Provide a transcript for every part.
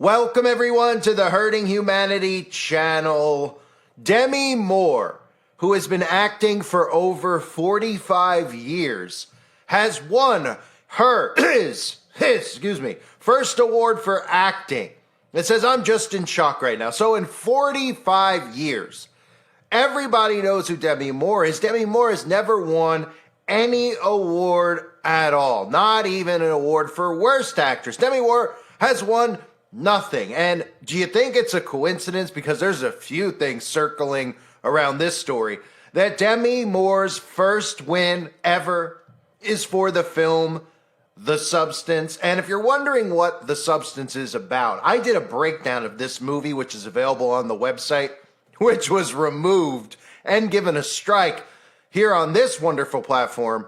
Welcome everyone to the Hurting Humanity channel. Demi Moore, who has been acting for over 45 years, has won her first award for acting. It says I'm just in shock right now. So in 45 years, everybody knows who Demi Moore is. Demi Moore has never won any award at all, not even an award for worst actress. Demi Moore has won nothing. And do you think it's a coincidence? Because there's a few things circling around this story that Demi Moore's first win ever is for the film The Substance. And if you're wondering what The Substance is about, I did a breakdown of this movie, which is available on the website, which was removed and given a strike here on this wonderful platform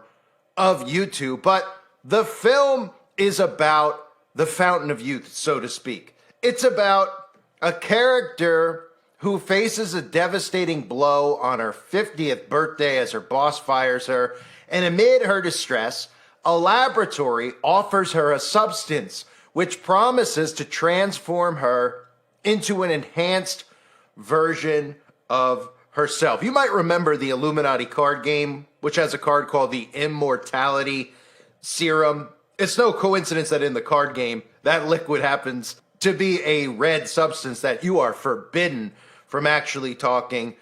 of YouTube. But the film is about the fountain of youth, so to speak. It's about a character who faces a devastating blow on her 50th birthday as her boss fires her, and amid her distress, a laboratory offers her a substance which promises to transform her into an enhanced version of herself. You might remember the Illuminati card game, which has a card called the Immortality Serum. It's no coincidence that in the card game, that liquid happens to be a red substance that you are forbidden from actually talking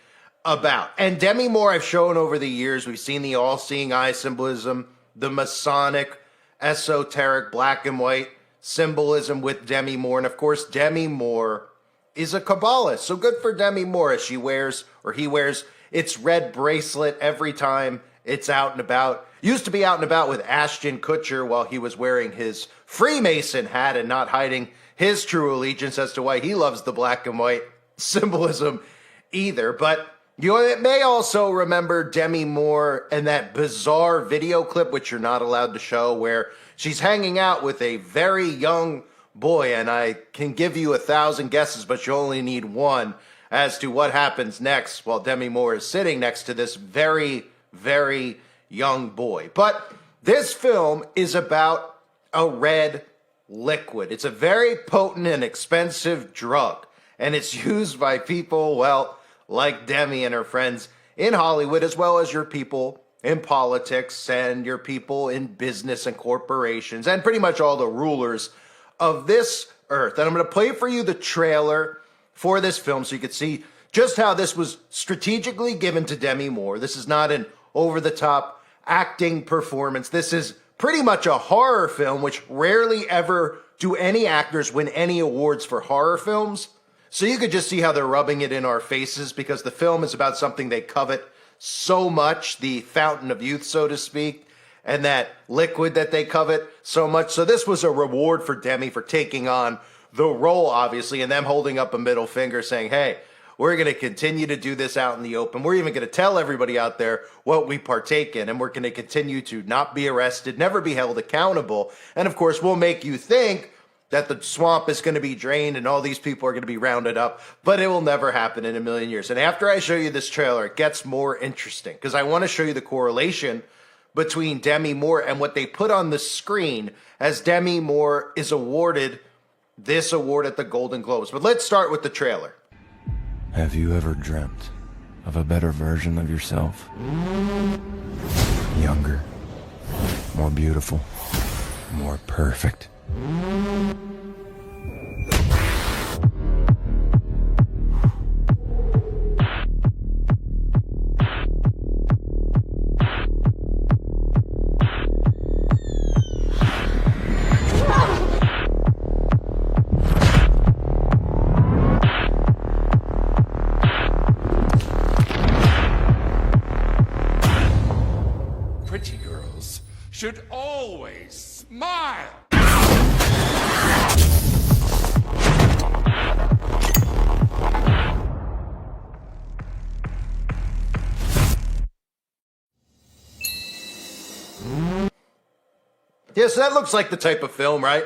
about. And Demi Moore, I've shown over the years, we've seen the all-seeing eye symbolism, the Masonic, esoteric, black and white symbolism with Demi Moore. And of course, Demi Moore is a Kabbalist. So good for Demi Moore as he wears its red bracelet every time it's out and about. Used to be out and about with Ashton Kutcher while he was wearing his Freemason hat and not hiding his true allegiance as to why he loves the black and white symbolism either. But you may also remember Demi Moore and that bizarre video clip, which you're not allowed to show, where she's hanging out with a very young boy, and I can give you 1,000 guesses, but you only need one as to what happens next while Demi Moore is sitting next to this very, very young boy. But this film is about a red liquid. It's a very potent and expensive drug, and it's used by people, well, like Demi and her friends in Hollywood, as well as your people in politics and your people in business and corporations and pretty much all the rulers of this earth. And I'm going to play for you the trailer for this film so you can see just how this was strategically given to Demi Moore. This is not an over-the-top acting performance. This is pretty much a horror film, which rarely ever do any actors win any awards for horror films. So you could just see how they're rubbing it in our faces because the film is about something they covet so much, the fountain of youth, so to speak, and that liquid that they covet so much. So this was a reward for Demi for taking on the role, obviously, and them holding up a middle finger saying, hey, we're going to continue to do this out in the open. We're even going to tell everybody out there what we partake in, and we're going to continue to not be arrested, never be held accountable. And of course, we'll make you think that the swamp is going to be drained and all these people are going to be rounded up, but it will never happen in a million years. And after I show you this trailer, it gets more interesting because I want to show you the correlation between Demi Moore and what they put on the screen as Demi Moore is awarded this award at the Golden Globes. But let's start with the trailer. Have you ever dreamt of a better version of yourself? Younger, more beautiful, more perfect. Pretty girls should always smile. Yeah, so that looks like the type of film, right,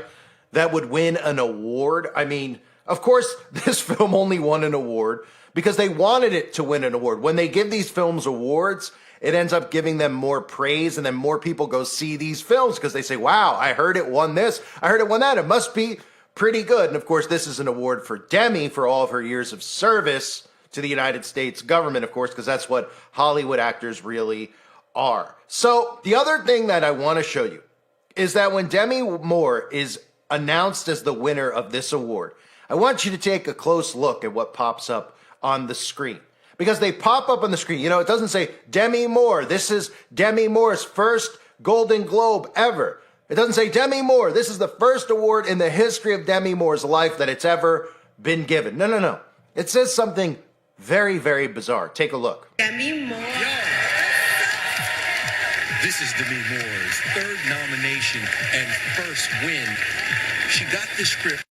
that would win an award. I mean, of course, this film only won an award because they wanted it to win an award. When they give these films awards, it ends up giving them more praise, and then more people go see these films because they say, wow, I heard it won this, I heard it won that. It must be pretty good. And of course, this is an award for Demi for all of her years of service to the United States government, of course, because that's what Hollywood actors really are. So the other thing that I want to show you is that when Demi Moore is announced as the winner of this award, I want you to take a close look at what pops up on the screen. Because they pop up on the screen. You know, it doesn't say Demi Moore. This is Demi Moore's first Golden Globe ever. It doesn't say Demi Moore. This is the first award in the history of Demi Moore's life that it's ever been given. No, no, no. It says something very, very bizarre. Take a look. Demi Moore. This is Demi Moore's third nomination and first win. She got the script.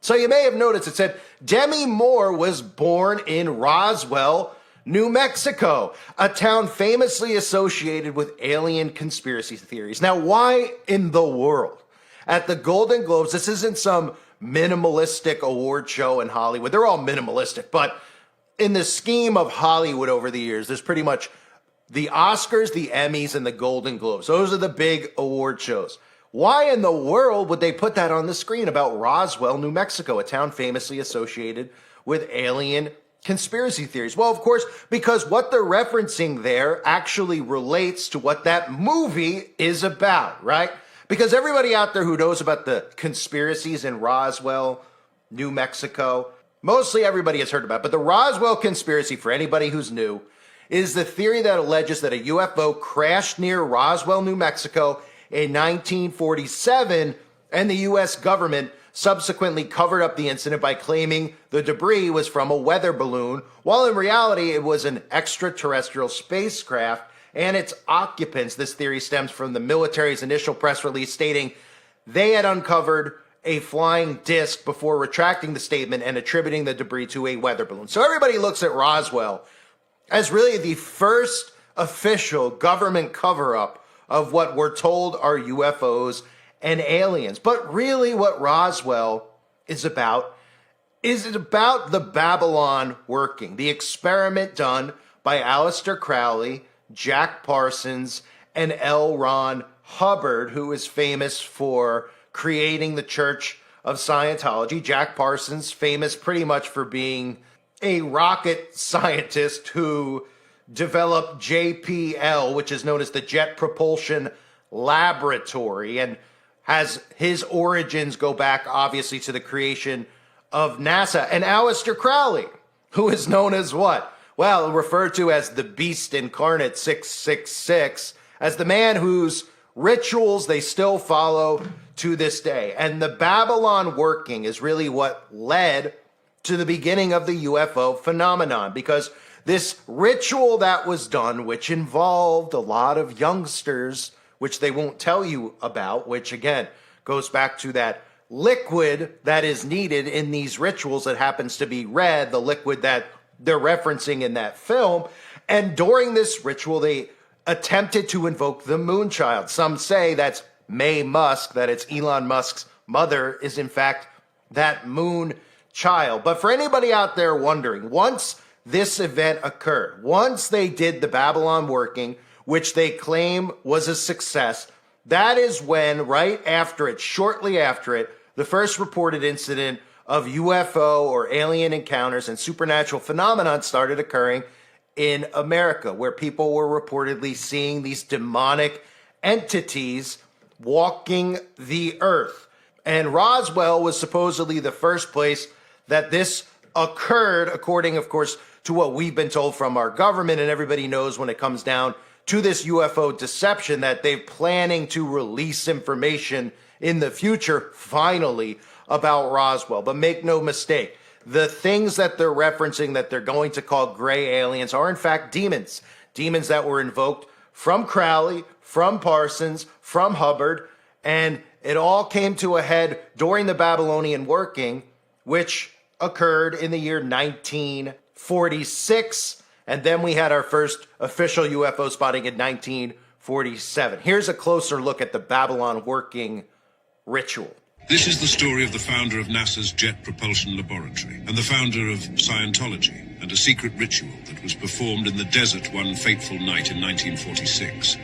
So you may have noticed it said Demi Moore was born in Roswell, New Mexico, a town famously associated with alien conspiracy theories. Now, why in the world? At the Golden Globes, this isn't some minimalistic award show in Hollywood. They're all minimalistic, but in the scheme of Hollywood over the years, there's pretty much the Oscars, the Emmys, and the Golden Globes. Those are the big award shows. Why in the world would they put that on the screen about Roswell, New Mexico, a town famously associated with alien conspiracy theories? Well, of course, because what they're referencing there actually relates to what that movie is about, right? Because everybody out there who knows about the conspiracies in Roswell, New Mexico, mostly everybody has heard about it. But the Roswell conspiracy, for anybody who's new, is the theory that alleges that a UFO crashed near Roswell, New Mexico in 1947, and the U.S. government subsequently covered up the incident by claiming the debris was from a weather balloon, while in reality it was an extraterrestrial spacecraft and its occupants. This theory stems from the military's initial press release stating they had uncovered a flying disc before retracting the statement and attributing the debris to a weather balloon. So everybody looks at Roswell as really the first official government cover-up of what we're told are UFOs and aliens. But really what Roswell is about the Babylon working, the experiment done by Aleister Crowley, Jack Parsons, and L. Ron Hubbard, who is famous for creating the Church of Scientology. Jack Parsons, famous pretty much for being a rocket scientist who developed JPL, which is known as the Jet Propulsion Laboratory, and has his origins go back obviously to the creation of NASA. And Aleister Crowley, who is known as what? Well, referred to as the Beast Incarnate 666, as the man whose rituals they still follow to this day. And the Babylon working is really what led to the beginning of the UFO phenomenon, because this ritual that was done, which involved a lot of youngsters, which they won't tell you about, which again goes back to that liquid that is needed in these rituals that happens to be red, the liquid that they're referencing in that film. And during this ritual, they attempted to invoke the Moonchild. Some say that's Mae Musk, that it's Elon Musk's mother, is in fact that moon child. But for anybody out there wondering, once this event occurred, once they did the Babylon working, which they claim was a success, that is when, right after it, shortly after it, the first reported incident of UFO or alien encounters and supernatural phenomenon started occurring in America, where people were reportedly seeing these demonic entities walking the earth. And Roswell was supposedly the first place that this occurred, according, of course, to what we've been told from our government. And everybody knows when it comes down to this UFO deception that they're planning to release information in the future, finally, about Roswell. But make no mistake, the things that they're referencing that they're going to call gray aliens are in fact demons. Demons that were invoked from Crowley, from Parsons, from Hubbard, and it all came to a head during the Babylonian working, which occurred in the year 1946. And then we had our first official UFO spotting in 1947. Here's a closer look at the Babylon working ritual. This is the story of the founder of NASA's Jet Propulsion Laboratory and the founder of Scientology and a secret ritual that was performed in the desert one fateful night in 1946,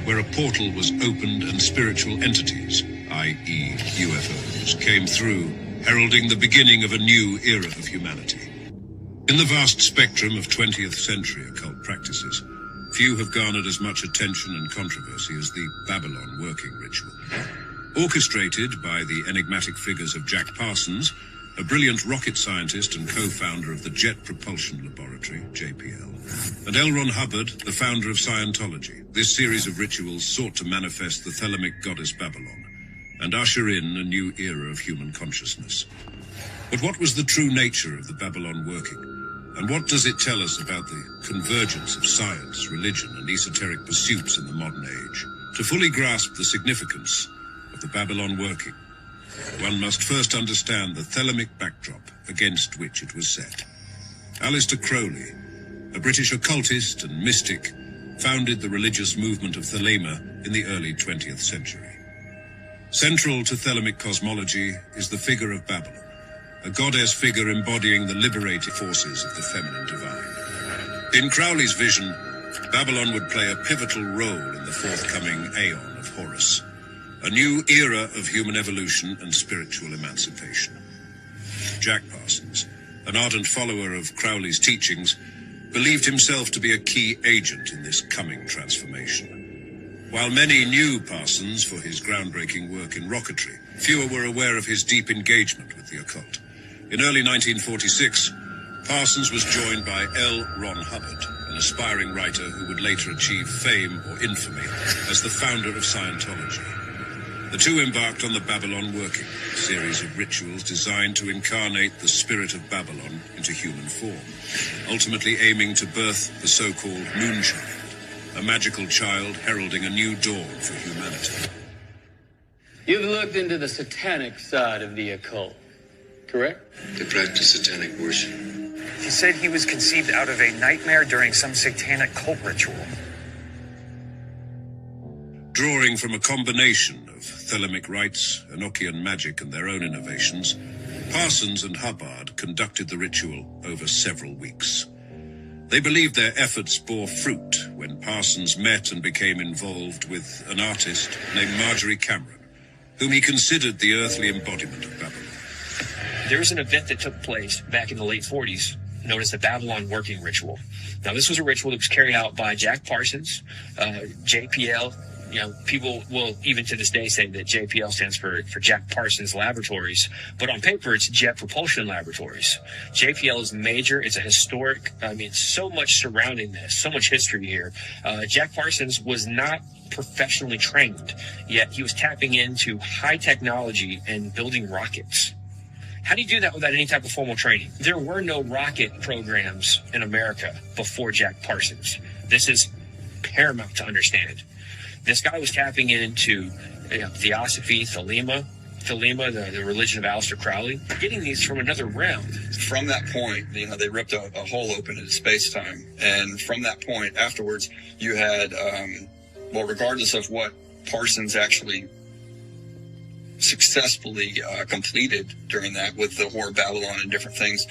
where a portal was opened and spiritual entities, i.e. UFOs, came through, heralding the beginning of a new era of humanity. In the vast spectrum of 20th century occult practices, few have garnered as much attention and controversy as the Babylon working ritual. Orchestrated by the enigmatic figures of Jack Parsons, a brilliant rocket scientist and co-founder of the Jet Propulsion Laboratory, JPL, and L. Ron Hubbard, the founder of Scientology, this series of rituals sought to manifest the Thelemic goddess Babylon and usher in a new era of human consciousness. But what was the true nature of the Babylon working? And what does it tell us about the convergence of science, religion, and esoteric pursuits in the modern age? To fully grasp the significance of the Babylon working, one must first understand the Thelemic backdrop against which it was set. Aleister Crowley, a British occultist and mystic, founded the religious movement of Thelema in the early 20th century. Central to Thelemic cosmology is the figure of Babylon, a goddess figure embodying the liberating forces of the feminine divine. In Crowley's vision, Babylon would play a pivotal role in the forthcoming Aeon of Horus, a new era of human evolution and spiritual emancipation. Jack Parsons, an ardent follower of Crowley's teachings, believed himself to be a key agent in this coming transformation. While many knew Parsons for his groundbreaking work in rocketry, fewer were aware of his deep engagement with the occult. In early 1946, Parsons was joined by L. Ron Hubbard, an aspiring writer who would later achieve fame or infamy as the founder of Scientology. The two embarked on the Babylon working, a series of rituals designed to incarnate the spirit of Babylon into human form, ultimately aiming to birth the so-called Moonchild, a magical child heralding a new dawn for humanity. You've looked into the satanic side of the occult, correct? They practice satanic worship. He said he was conceived out of a nightmare during some satanic cult ritual. Drawing from a combination of Thelemic rites, Enochian magic, and their own innovations, Parsons and Hubbard conducted the ritual over several weeks. They believed their efforts bore fruit when Parsons met and became involved with an artist named Marjorie Cameron, whom he considered the earthly embodiment of Babylon. There was an event that took place back in the late 40s known as the Babylon working ritual. Now, this was a ritual that was carried out by Jack Parsons, JPL. You know, people will even to this day say that JPL stands for Jack Parsons Laboratories, but on paper it's Jet Propulsion Laboratories. JPL is major. It's a historic, so much surrounding this, so much history here. Jack Parsons was not professionally trained, yet he was tapping into high technology and building rockets. How do you do that without any type of formal training? There were no rocket programs in America before Jack Parsons. This is paramount to understand. This guy was tapping into Theosophy, Thelema, the religion of Aleister Crowley, getting these from another realm. From that point, they ripped a hole open into space-time. And from that point afterwards, you had, regardless of what Parsons actually successfully completed during that with the Whore of Babylon and different things.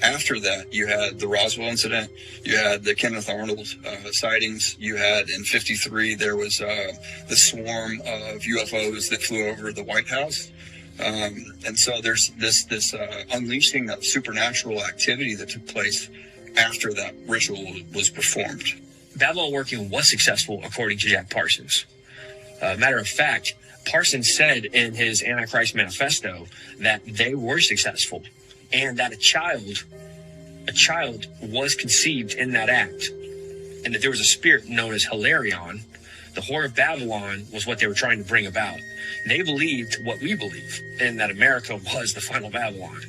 After that, you had the Roswell incident, you had the Kenneth Arnold sightings, you had in 1953 there was the swarm of UFOs that flew over the White House. And so there's this unleashing of supernatural activity that took place after that ritual was performed. Babylon working was successful according to Jack Parsons. Matter of fact, Parsons said in his Antichrist manifesto that they were successful and that a child was conceived in that act, and that there was a spirit known as Hilarion. The Whore of Babylon was what they were trying to bring about. They believed what we believe, and that America was the final Babylon.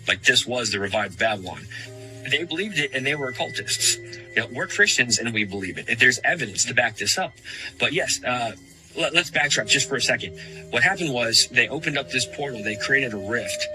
Like this was the revived Babylon. They believed it, and they were occultists. We're Christians, and we believe it. There's evidence to back this up. But yes, let's backtrack just for a second. What happened was they opened up this portal. They created a rift,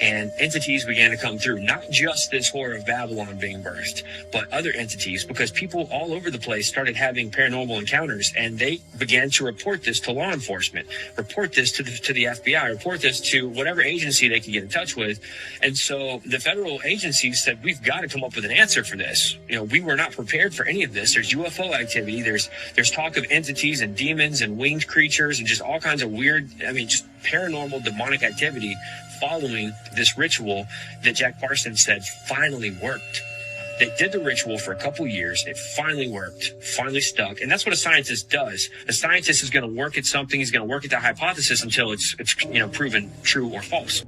and entities began to come through. Not just this Whore of Babylon being birthed, but other entities, because people all over the place started having paranormal encounters, and they began to report this to law enforcement, report this to the FBI, report this to whatever agency they could get in touch with. And so the federal agencies said, we've got to come up with an answer for this. We were not prepared for any of this. There's UFO activity. There's talk of entities and demons and winged creatures and just all kinds of weird, just paranormal, demonic activity following this ritual that Jack Parsons said finally worked. They did the ritual for a couple years. It finally worked, finally stuck. And that's what a scientist does. A scientist is going to work at something. He's going to work at that hypothesis until it's proven true or false.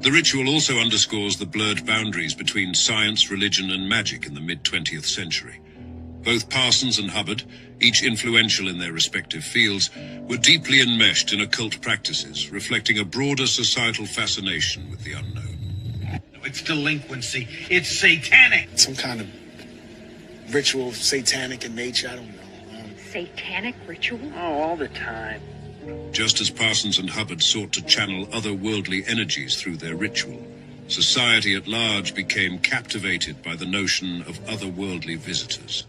The ritual also underscores the blurred boundaries between science, religion, and magic in the mid-20th century. Both Parsons and Hubbard, each influential in their respective fields, were deeply enmeshed in occult practices, reflecting a broader societal fascination with the unknown. It's delinquency. It's satanic. Some kind of ritual, satanic in nature, I don't know. Satanic ritual? Oh, all the time. Just as Parsons and Hubbard sought to channel otherworldly energies through their ritual, society at large became captivated by the notion of otherworldly visitors.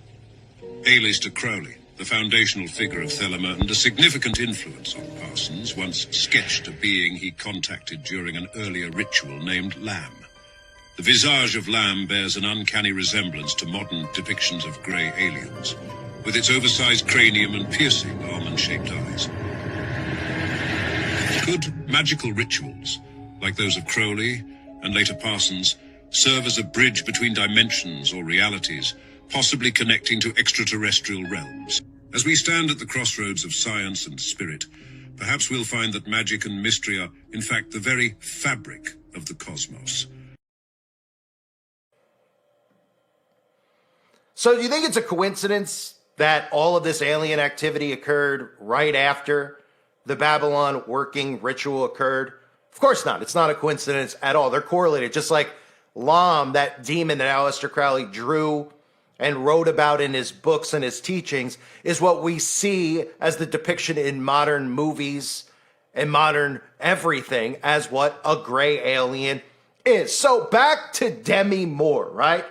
Aleister Crowley, the foundational figure of Thelema and a significant influence on Parsons, once sketched a being he contacted during an earlier ritual named Lamb. The visage of Lamb bears an uncanny resemblance to modern depictions of grey aliens, with its oversized cranium and piercing almond-shaped eyes. Could magical rituals, like those of Crowley and later Parsons, serve as a bridge between dimensions or realities, possibly connecting to extraterrestrial realms? As we stand at the crossroads of science and spirit, perhaps we'll find that magic and mystery are, in fact, the very fabric of the cosmos. So do you think it's a coincidence that all of this alien activity occurred right after the Babylon working ritual occurred? Of course not. It's not a coincidence at all. They're correlated. Just like Lam, that demon that Aleister Crowley drew and wrote about in his books and his teachings, is what we see as the depiction in modern movies and modern everything as what a gray alien is. So back to Demi Moore, right?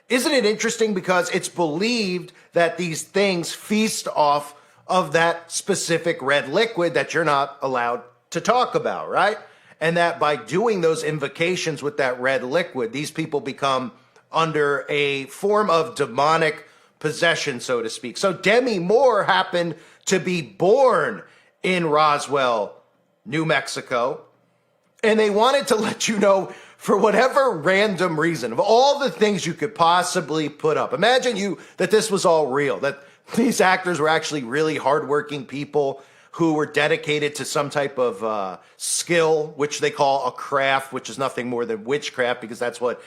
Isn't it interesting because it's believed that these things feast off of that specific red liquid that you're not allowed to talk about, right? And that by doing those invocations with that red liquid, these people become under a form of demonic possession, so to speak. So Demi Moore happened to be born in Roswell, New Mexico. And they wanted to let you know, for whatever random reason, of all the things you could possibly put up, imagine that this was all real, that these actors were actually really hardworking people who were dedicated to some type of skill, which they call a craft, which is nothing more than witchcraft, because that's what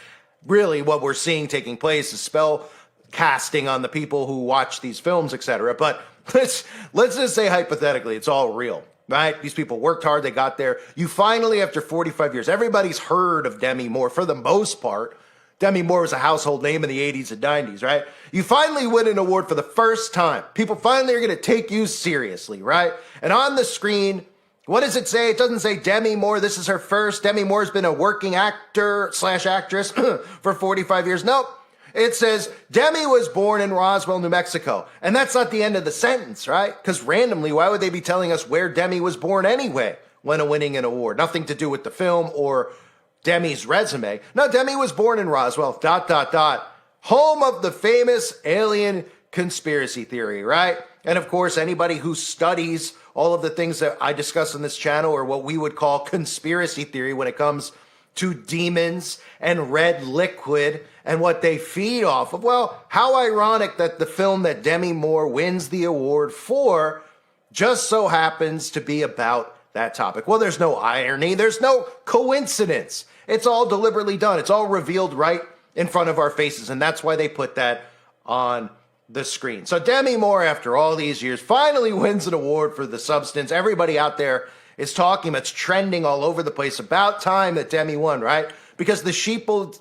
we're seeing taking place is spell casting on the people who watch these films, etc. But let's just say hypothetically, it's all real, right? These people worked hard, they got there. You finally, after 45 years, everybody's heard of Demi Moore for the most part. Demi Moore was a household name in the 80s and 90s, right? You finally win an award for the first time. People finally are going to take you seriously, right? And on the screen, what does it say? It doesn't say Demi Moore. This is her first. Demi Moore's been a working actor/actress for 45 years. Nope. It says Demi was born in Roswell, New Mexico. And that's not the end of the sentence, right? Because randomly, why would they be telling us where Demi was born anyway when winning an award? Nothing to do with the film or Demi's resume. No, Demi was born in Roswell, ... home of the famous alien conspiracy theory, right? And of course, anybody who studies all of the things that I discuss on this channel are what we would call conspiracy theory when it comes to demons and red liquid and what they feed off of. Well, how ironic that the film that Demi Moore wins the award for just so happens to be about that topic. Well, there's no irony. There's no coincidence. It's all deliberately done. It's all revealed right in front of our faces. And that's why they put that on the screen. So Demi Moore, after all these years, finally wins an award for the substance. Everybody out there is talking. It's trending all over the place. About time that Demi won, right? Because the sheeple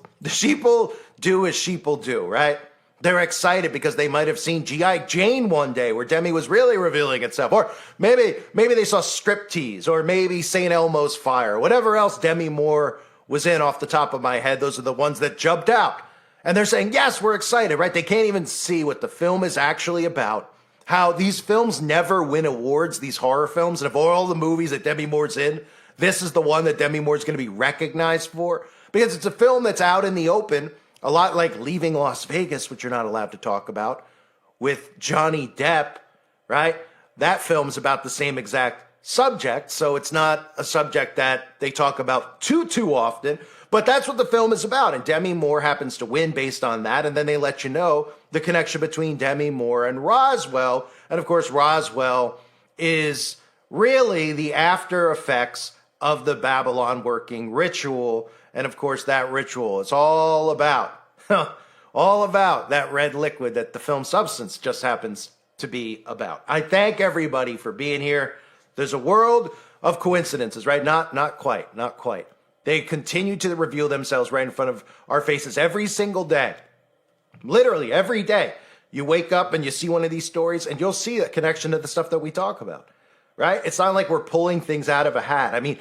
do as sheeple do, right? They're excited because they might have seen G.I. Jane one day where Demi was really revealing itself. Or maybe they saw Striptease, or maybe St. Elmo's Fire, whatever else Demi Moore was in off the top of my head. Those are the ones that jumped out. And they're saying, yes, we're excited, right? They can't even see what the film is actually about. How these films never win awards, these horror films. And of all the movies that Demi Moore's in, this is the one that Demi Moore's going to be recognized for. Because it's a film that's out in the open, a lot like Leaving Las Vegas, which you're not allowed to talk about, with Johnny Depp, right? That film's about the same exact subject, so it's not a subject that they talk about too often, but that's what the film is about, and Demi Moore happens to win based on that, and then they let you know the connection between Demi Moore and Roswell, and of course Roswell is really the after effects of the Babylon working ritual, and of course that ritual is all about that red liquid that the film Substance just happens to be about. I thank everybody for being here. There's a world of coincidences, right? Not quite. They continue to reveal themselves right in front of our faces every single day. Literally every day. You wake up and you see one of these stories and you'll see a connection to the stuff that we talk about, right? It's not like we're pulling things out of a hat. I mean,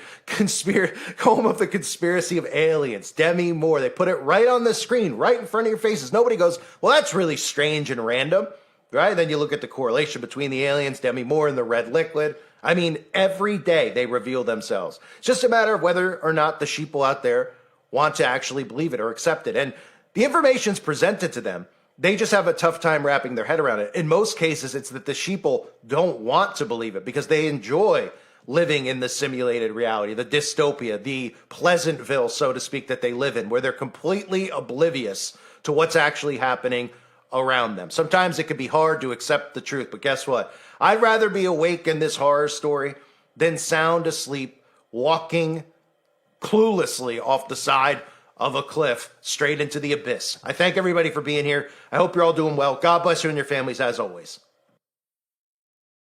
home of the conspiracy of aliens, Demi Moore, they put it right on the screen, right in front of your faces. Nobody goes, well, that's really strange and random, right? Then you look at the correlation between the aliens, Demi Moore, and the red liquid. I mean, every day they reveal themselves. It's just a matter of whether or not the sheeple out there want to actually believe it or accept it. And the information's presented to them. They just have a tough time wrapping their head around it. In most cases, it's that the sheeple don't want to believe it because they enjoy living in the simulated reality, the dystopia, the Pleasantville, so to speak, that they live in, where they're completely oblivious to what's actually happening around them. Sometimes it can be hard to accept the truth, but guess what? I'd rather be awake in this horror story than sound asleep, walking cluelessly off the side of a cliff straight into the abyss. I thank everybody for being here. I hope you're all doing well. God bless you and your families as always.